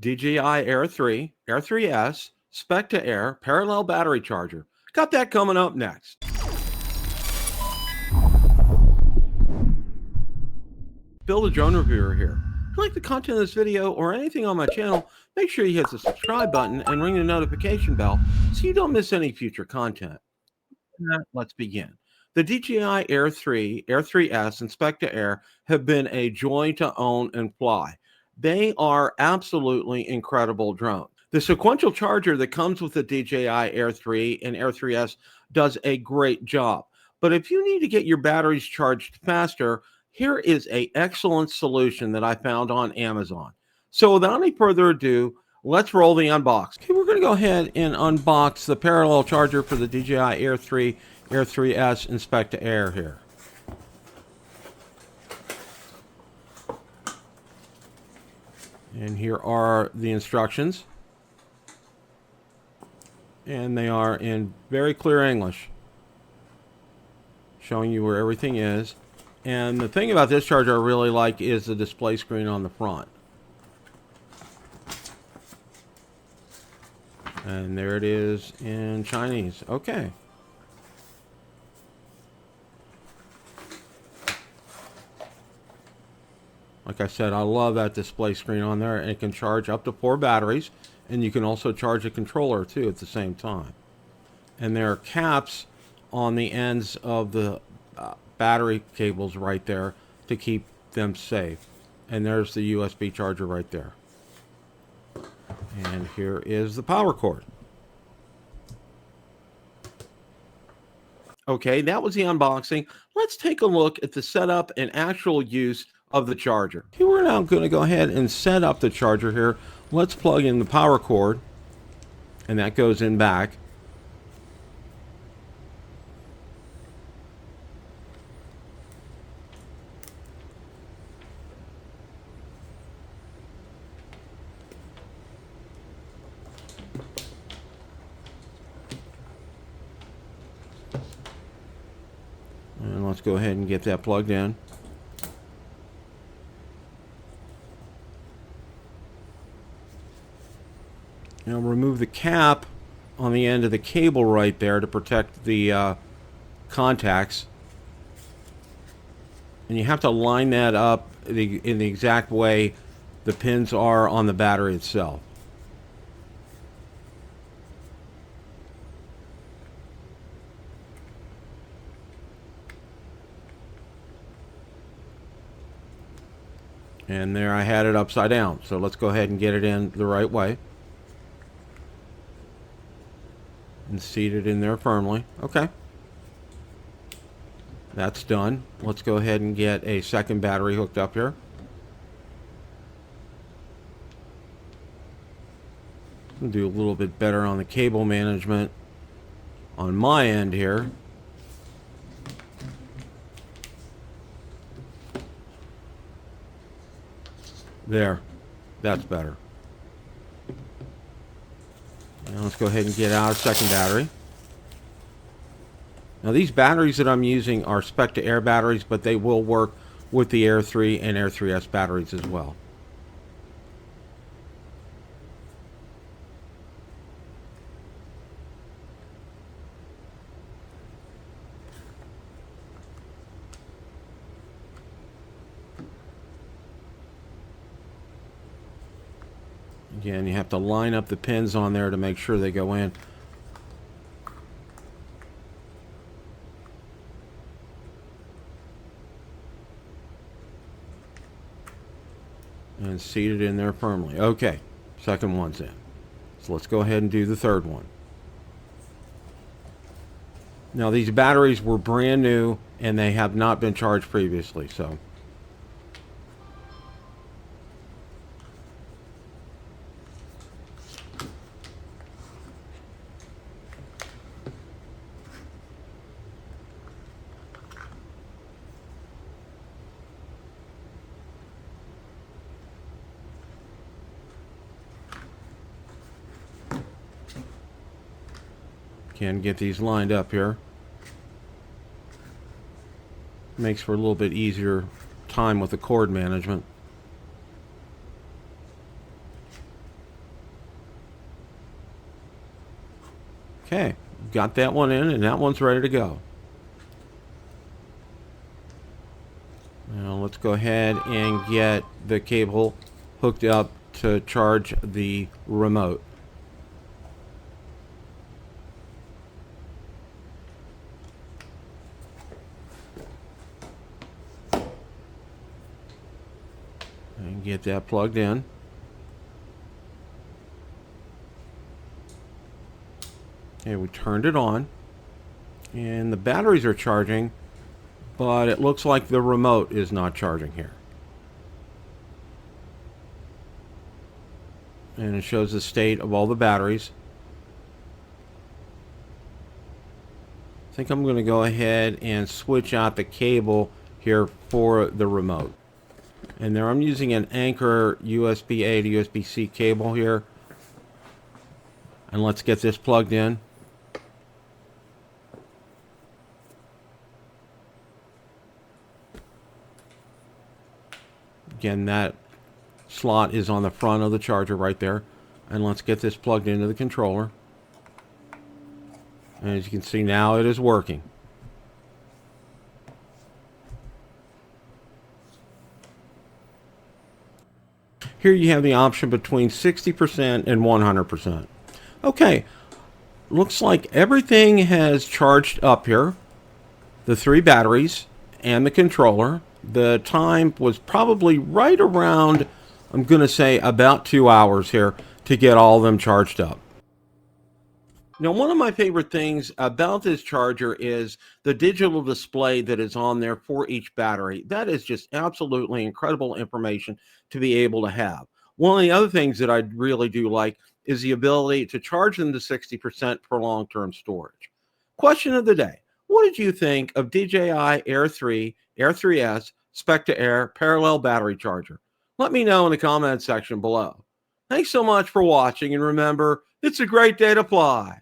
DJI Air 3, Air 3S, Specta Air, parallel battery charger. Got that coming up next. Bill the Drone Reviewer here. If you like the content of this video or anything on my channel, make sure you hit the subscribe button and ring the notification bell so you don't miss any future content. Now, let's begin. The DJI Air 3, Air 3S, and Specta Air have been a joy to own and fly. They are absolutely incredible drones. The sequential charger that comes with the DJI Air 3 and Air 3S does a great job. But if you need to get your batteries charged faster, here is an excellent solution that I found on Amazon. So without any further ado, let's roll the unbox. Okay, we're going to go ahead and unbox the parallel charger for the DJI Air 3, Air 3S, and Specta Air here. And here are the instructions. And they are in very clear English, showing you where everything is. And the thing about this charger I really like is the display screen on the front. And there it is in Chinese. Okay. Like I said, I love that display screen on there. And it can charge up to 4 batteries. And you can also charge a controller too at the same time. And there are caps on the ends of the battery cables right there to keep them safe. And there's the USB charger right there. And here is the power cord. Okay, that was the unboxing. Let's take a look at the setup and actual use of the charger. Here we're now going to go ahead and set up the charger here. Let's plug in the power cord, and that goes in back. And let's go ahead and get that plugged in. Now remove the cap on the end of the cable right there to protect the contacts. And you have to line that up in the exact way the pins are on the battery itself. And there I had it upside down. So let's go ahead and get it in the right way. And seat it in there firmly. Okay. That's done. Let's go ahead and get a second battery hooked up here. I'll do a little bit better on the cable management on my end here. There. That's better. Now let's go ahead and get out a second battery. Now these batteries that I'm using are Specta Air batteries, but they will work with the Air 3 and Air 3S batteries as well. Again, you have to line up the pins on there to make sure they go in. And seat it in there firmly. Okay, second one's in. So let's go ahead and do the third one. Now these batteries were brand new and they have not been charged previously, so. Can get these lined up here. Makes for a little bit easier time with the cord management. Okay, got that one in, and that one's ready to go. Now let's go ahead and get the cable hooked up to charge the remote. And get that plugged in. Okay, we turned it on, and the batteries are charging, but it looks like the remote is not charging here. And it shows the state of all the batteries. I think I'm going to go ahead and switch out the cable here for the remote. And there I'm using an Anchor USB-A to USB-C cable here. And let's get this plugged in. Again, that slot is on the front of the charger right there. And let's get this plugged into the controller. And as you can see now, it is working. Here you have the option between 60% and 100%. Okay, looks like everything has charged up here. The 3 batteries and the controller. The time was probably right around, I'm going to say, about 2 hours here to get all of them charged up. Now, one of my favorite things about this charger is the digital display that is on there for each battery. That is just absolutely incredible information to be able to have. One of the other things that I really do like is the ability to charge them to 60% for long-term storage. Question of the day. What did you think of DJI Air 3, Air 3S, Specta Air parallel battery charger? Let me know in the comments section below. Thanks so much for watching, and remember, it's a great day to fly.